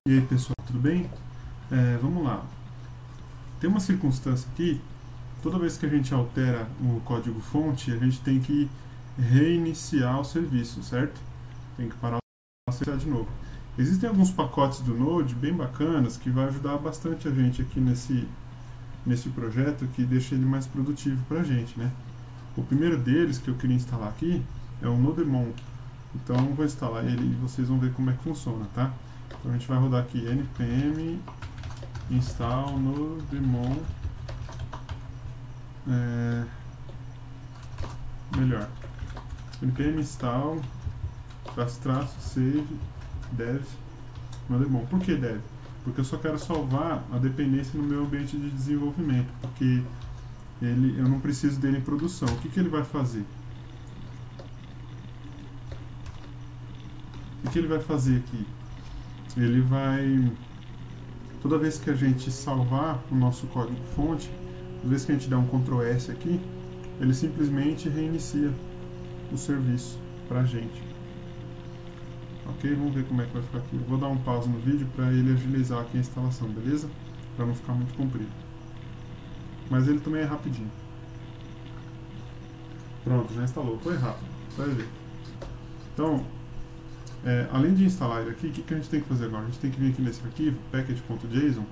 E aí pessoal, tudo bem? Vamos lá. Tem uma circunstância aqui, toda vez que a gente altera o código fonte, a gente tem que reiniciar o serviço, certo? Tem que parar o serviço de novo. Existem alguns pacotes do Node bem bacanas que vai ajudar bastante a gente aqui nesse projeto, que deixa ele mais produtivo pra gente, né? O primeiro deles que eu queria instalar aqui é o Nodemon. Então eu vou instalar ele e vocês vão ver como é que funciona, tá? Então a gente vai rodar aqui npm install Nodemon, melhor, npm install --save dev Nodemon. Por que dev? Porque eu só quero salvar a dependência no meu ambiente de desenvolvimento, porque eu não preciso dele em produção. O que ele vai fazer? O que ele vai fazer aqui? Ele vai, toda vez que a gente salvar o nosso código fonte, toda vez que a gente der um Ctrl S aqui, ele simplesmente reinicia o serviço pra gente. Ok? Vamos ver como é que vai ficar aqui. Eu vou dar um pause no vídeo para ele agilizar aqui a instalação, beleza? Para não ficar muito comprido. Mas ele também é rapidinho. Pronto, já instalou. Foi rápido, vai ver. Então, além de instalar ele aqui, o que a gente tem que fazer agora? A gente tem que vir aqui nesse arquivo, package.json.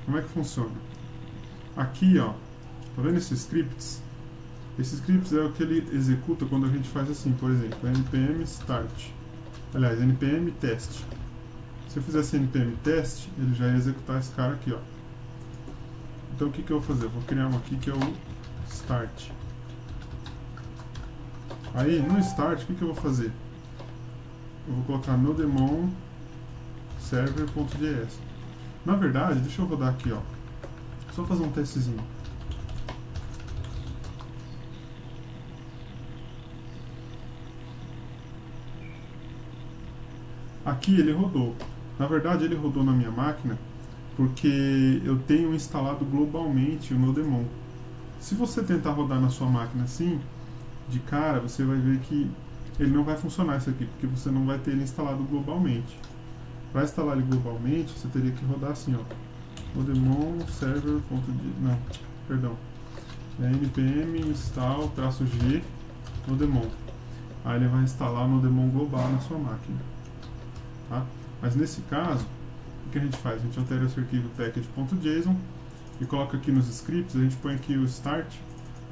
Como é que funciona? Aqui, ó, tá vendo esses scripts? Esses scripts é o que ele executa quando a gente faz assim, por exemplo, npm start. Aliás, npm test. Se eu fizesse npm test, ele já ia executar esse cara aqui, ó. Então o que eu vou fazer? Eu vou criar um aqui que é o start. Aí, no start, o que eu vou fazer? Eu vou colocar nodemon server.js. Na verdade, deixa eu rodar aqui, ó. Só fazer um testezinho. Aqui ele rodou. Na verdade, ele rodou na minha máquina porque eu tenho instalado globalmente o Nodemon. Se você tentar rodar na sua máquina assim, de cara, você vai ver que ele não vai funcionar isso aqui, porque você não vai ter ele instalado globalmente. Para instalar ele globalmente, você teria que rodar assim, ó, nodemon server. Não, perdão. npm install -g nodemon. Aí ele vai instalar o Nodemon global na sua máquina. Tá? Mas nesse caso, o que a gente faz? A gente altera esse arquivo package.json e coloca aqui nos scripts, a gente põe aqui o start,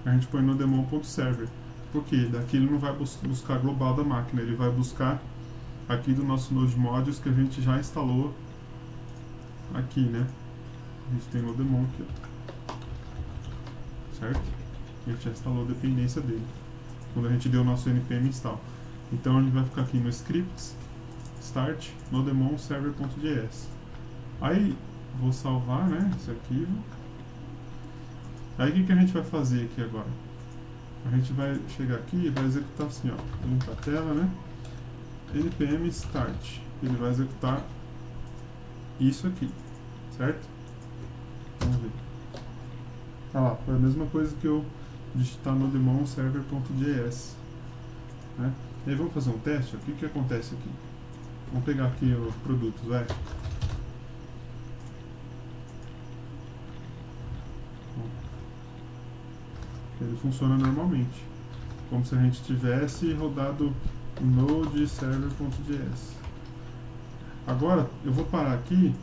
a gente põe nodemon.server. Por quê? Daqui ele não vai buscar global da máquina, ele vai buscar aqui do nosso Node Modules que a gente já instalou aqui, né? A gente tem Nodemon aqui, ó. Certo? A gente já instalou a dependência dele quando a gente deu o nosso npm install. Então a gente vai ficar aqui no scripts start nodemon server.js. Aí vou salvar, né, esse arquivo. Aí o que a gente vai fazer aqui agora? A gente vai chegar aqui e vai executar assim, ó, limpa a tela, né? npm start. Ele vai executar isso aqui, certo? Vamos ver. Ah lá, foi a mesma coisa que eu digitar nodemon server.js, né? E aí vamos fazer um teste. O que acontece aqui? Vamos pegar aqui os produtos, vai. Ele funciona normalmente, como se a gente tivesse rodado node server.js. Agora eu vou parar aqui,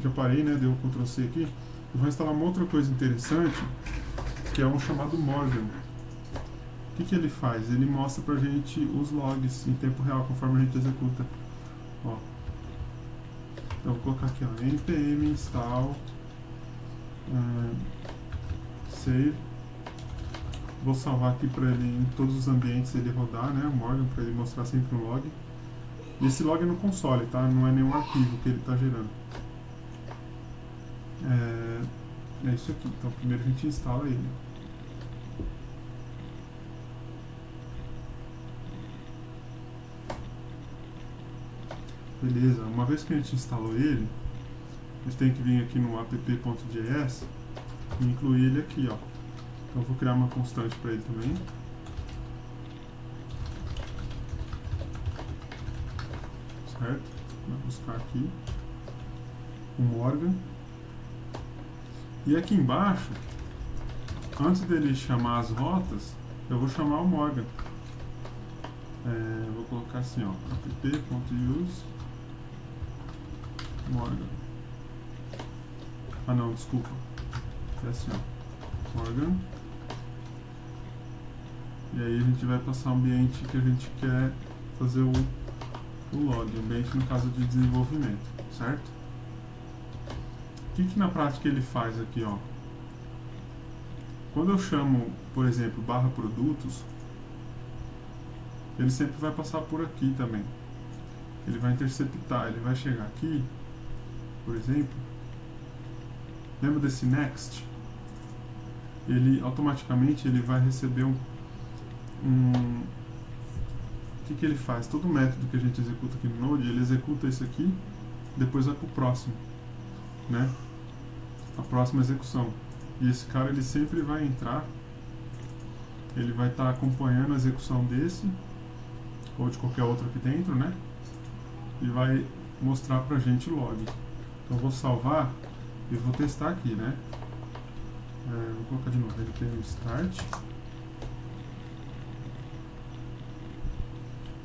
já parei, né? Deu um Ctrl C aqui. Eu vou instalar uma outra coisa interessante, que é um chamado Morgan. O que ele faz? Ele mostra pra gente os logs em tempo real, conforme a gente executa. Ó. Então, eu vou colocar aqui, ó, npm install save. Vou salvar aqui para ele em todos os ambientes ele rodar, né, o Morgan, para ele mostrar sempre um log. E esse log é no console, tá? Não é nenhum arquivo que ele está gerando. É isso aqui. Então primeiro a gente instala ele. Beleza, uma vez que a gente instalou ele, a gente tem que vir aqui no app.js e incluir ele aqui, ó. Então eu vou criar uma constante para ele também. Certo? Vai buscar aqui o Morgan. E aqui embaixo, antes dele chamar as rotas, eu vou chamar o Morgan. Vou colocar assim, ó, app.use Morgan. Ah não, desculpa. É assim, ó, Morgan. E aí a gente vai passar o ambiente que a gente quer fazer o log, ambiente no caso de desenvolvimento, certo? O que na prática ele faz aqui, ó? Quando eu chamo, por exemplo, barra produtos, ele sempre vai passar por aqui também. Ele vai interceptar, ele vai chegar aqui, por exemplo. Lembra desse next? Ele automaticamente ele vai receber o que ele faz? Todo método que a gente executa aqui no Node, ele executa isso aqui, depois vai para o próximo, né? A próxima execução. E esse cara ele sempre vai entrar, ele vai estar acompanhando a execução desse ou de qualquer outro aqui dentro, né? E vai mostrar pra gente o log. Então eu vou salvar e vou testar aqui, né? Vou colocar de novo, ele tem o start.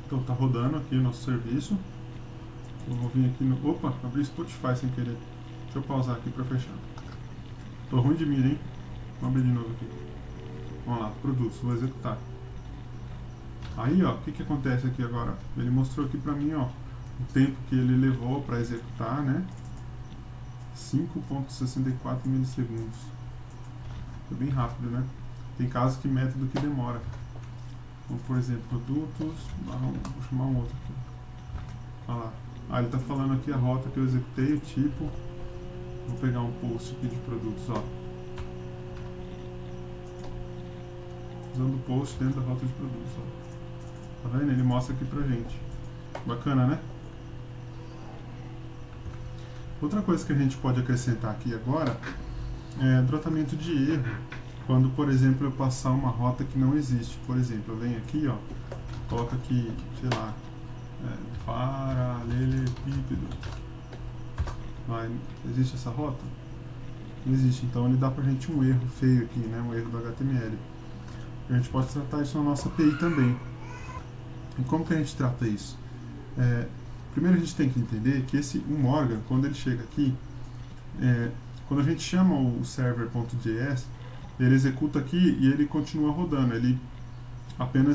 Então tá rodando aqui o nosso serviço. Eu vou vir aqui no... Opa, abri Spotify sem querer. Deixa eu pausar aqui pra fechar. Tô ruim de mira, hein? Vamos abrir de novo aqui. Vamos lá, produtos, vou executar. Aí, ó, o que acontece aqui agora? Ele mostrou aqui pra mim, ó, o tempo que ele levou pra executar, né? 5.64 milissegundos. Foi bem rápido, né? Tem casos que método que demora. Como, por exemplo, produtos... vou chamar um outro aqui. Olha lá. Ah, ele tá falando aqui a rota que eu executei, o tipo... Vou pegar um post aqui de produtos, ó. Usando o post dentro da rota de produtos, ó. Tá vendo? Ele mostra aqui pra gente. Bacana, né? Outra coisa que a gente pode acrescentar aqui agora é tratamento de erro. Quando, por exemplo, eu passar uma rota que não existe. Por exemplo, eu venho aqui, ó. Coloco aqui, sei lá, paralelepípedo. Existe essa rota? Não existe, então ele dá pra gente um erro feio aqui, né? Um erro do HTML. A gente pode tratar isso na nossa API também. E como que a gente trata isso? Primeiro a gente tem que entender que o Morgan, quando ele chega aqui, quando a gente chama o server.js, ele executa aqui e ele continua rodando, ele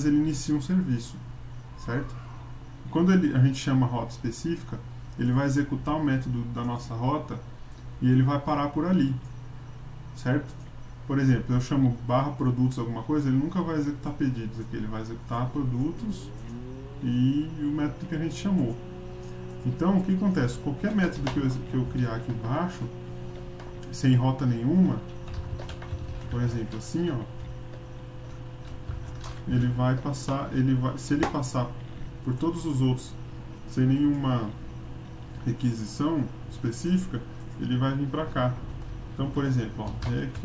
inicia um serviço, certo? Quando a gente chama a rota específica, ele vai executar o método da nossa rota e ele vai parar por ali, certo? Por exemplo, eu chamo barra produtos alguma coisa, ele nunca vai executar pedidos aqui, ele vai executar produtos e o método que a gente chamou. Então, o que acontece? Qualquer método que eu criar aqui embaixo, sem rota nenhuma, por exemplo, assim, ó, ele vai passar, se ele passar por todos os outros sem nenhuma requisição específica, ele vai vir para cá. Então, por exemplo, ó, rec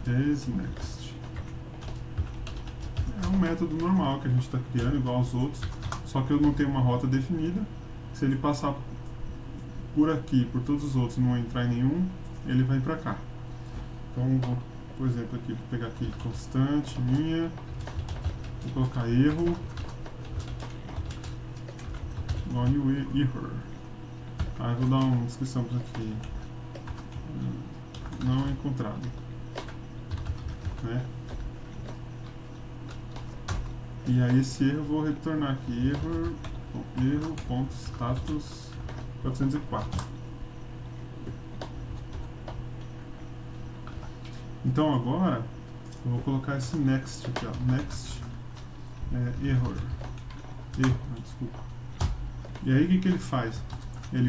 is next. É um método normal que a gente está criando, igual aos outros, só que eu não tenho uma rota definida. Se ele passar por aqui, por todos os outros, não entrar em nenhum, ele vai para cá. Então, vou, por exemplo, aqui, vou pegar aqui constante, linha, vou colocar erro, new error. Aí vou dar uma descrição para aqui, não encontrado, né? E aí esse erro eu vou retornar aqui, erro.status 404. Então agora eu vou colocar esse next aqui, ó, next error, desculpa. E aí o que ele faz?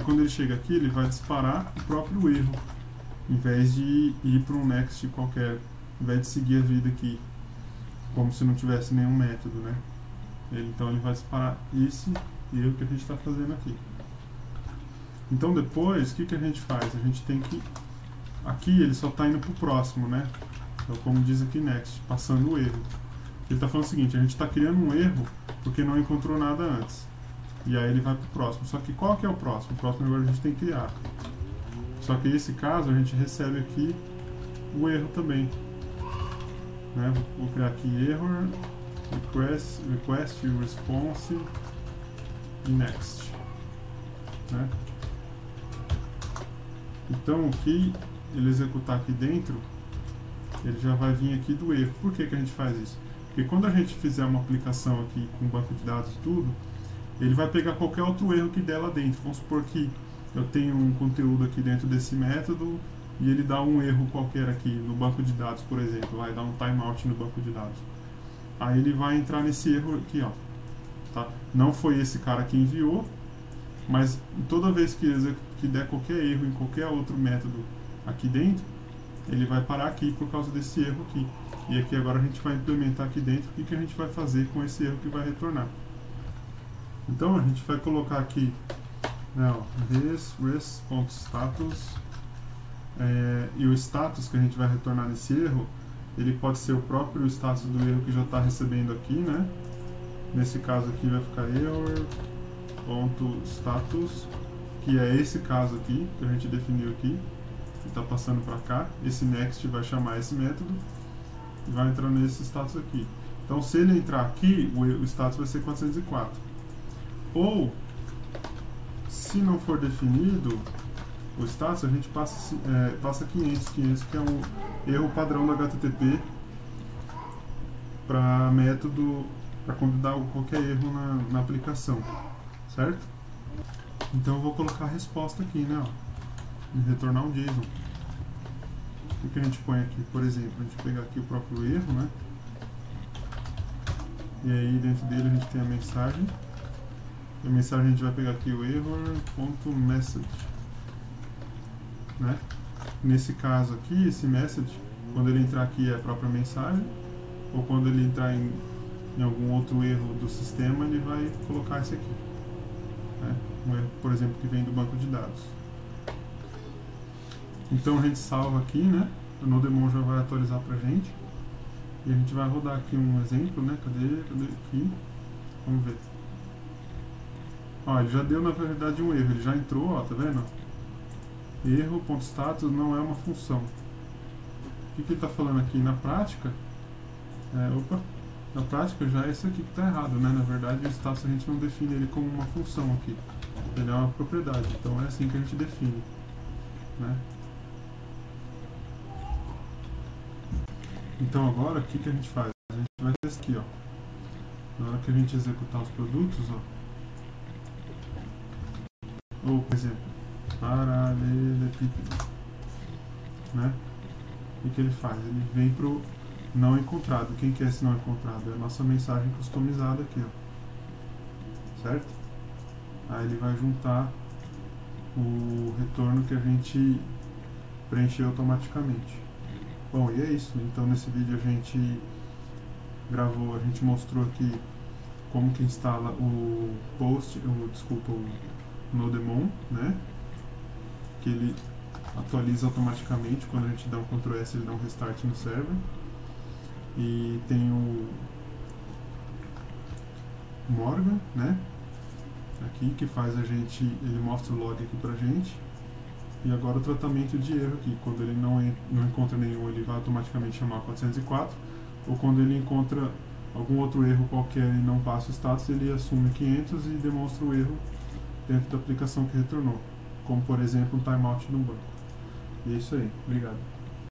Quando ele chega aqui, ele vai disparar o próprio erro, em vez de ir para um next qualquer, em vez de seguir a vida aqui, como se não tivesse nenhum método, né? Então ele vai disparar esse erro que a gente está fazendo aqui. Então depois, o que a gente faz? A gente tem que... Aqui ele só está indo para o próximo, né? Então, como diz aqui next, passando o erro. Ele está falando o seguinte, a gente está criando um erro porque não encontrou nada antes. E aí ele vai para o próximo. Só que qual que é o próximo? O próximo agora a gente tem que criar. Só que nesse caso a gente recebe aqui o erro também. Né? Vou criar aqui error, request response e next. Né? Então o que ele executar aqui dentro, ele já vai vir aqui do erro. Por que que a gente faz isso? Porque quando a gente fizer uma aplicação aqui com banco de dados e tudo, ele vai pegar qualquer outro erro que der lá dentro. Vamos supor que eu tenho um conteúdo aqui dentro desse método e ele dá um erro qualquer aqui no banco de dados, por exemplo, vai dar um timeout no banco de dados. Aí ele vai entrar nesse erro aqui, ó. Tá? Não foi esse cara que enviou, mas toda vez que der qualquer erro em qualquer outro método aqui dentro, ele vai parar aqui por causa desse erro aqui. E aqui agora a gente vai implementar aqui dentro o que a gente vai fazer com esse erro que vai retornar. Então a gente vai colocar aqui, né, this.status, e o status que a gente vai retornar nesse erro, ele pode ser o próprio status do erro que já está recebendo aqui, né? Nesse caso aqui vai ficar error.status, que é esse caso aqui que a gente definiu aqui, que está passando para cá. Esse next vai chamar esse método e vai entrar nesse status aqui. Então se ele entrar aqui, o status vai ser 404. Ou, se não for definido o status, a gente passa 500 que é um erro padrão do HTTP para método, para quando dá qualquer erro na aplicação, certo? Então eu vou colocar a resposta aqui, né, ó, e retornar um JSON. O que a gente põe aqui? Por exemplo, a gente pegar aqui o próprio erro, né, e aí dentro dele a gente tem a mensagem. E a mensagem a gente vai pegar aqui o error.message, né? Nesse caso aqui, esse message, quando ele entrar aqui é a própria mensagem, ou quando ele entrar em algum outro erro do sistema, ele vai colocar esse aqui, né? Um erro, por exemplo, que vem do banco de dados. Então a gente salva aqui, né? O Nodemon já vai atualizar pra gente. E a gente vai rodar aqui um exemplo, né? Cadê aqui? Vamos ver. Ó, ele já deu na verdade um erro, ele já entrou, ó, tá vendo? Erro.status não é uma função. O que ele está falando aqui? Na prática, na prática já é isso aqui que está errado, né? Na verdade o status a gente não define ele como uma função aqui. Ele é uma propriedade, então é assim que a gente define, né? Então agora o que a gente faz? A gente vai testar aqui, ó. Na hora que a gente executar os produtos, ó. Ou, por exemplo, paralelepípedo, né? O que ele faz? Ele vem pro não encontrado. Quem que é esse não encontrado? É a nossa mensagem customizada aqui, ó. Certo? Aí ele vai juntar o retorno que a gente preencheu automaticamente. Bom, e é isso. Então nesse vídeo a gente gravou, a gente mostrou aqui como que instala o Nodemon, né? Que ele atualiza automaticamente. Quando a gente dá um Ctrl S, ele dá um restart no server. E tem o Morgan, né? Aqui que faz ele mostra o log aqui pra gente. E agora o tratamento de erro aqui. Quando ele não encontra nenhum, ele vai automaticamente chamar 404. Ou quando ele encontra algum outro erro qualquer e não passa o status, ele assume 500 e demonstra o erro dentro da aplicação que retornou, como por exemplo um timeout no banco. E é isso aí. Obrigado.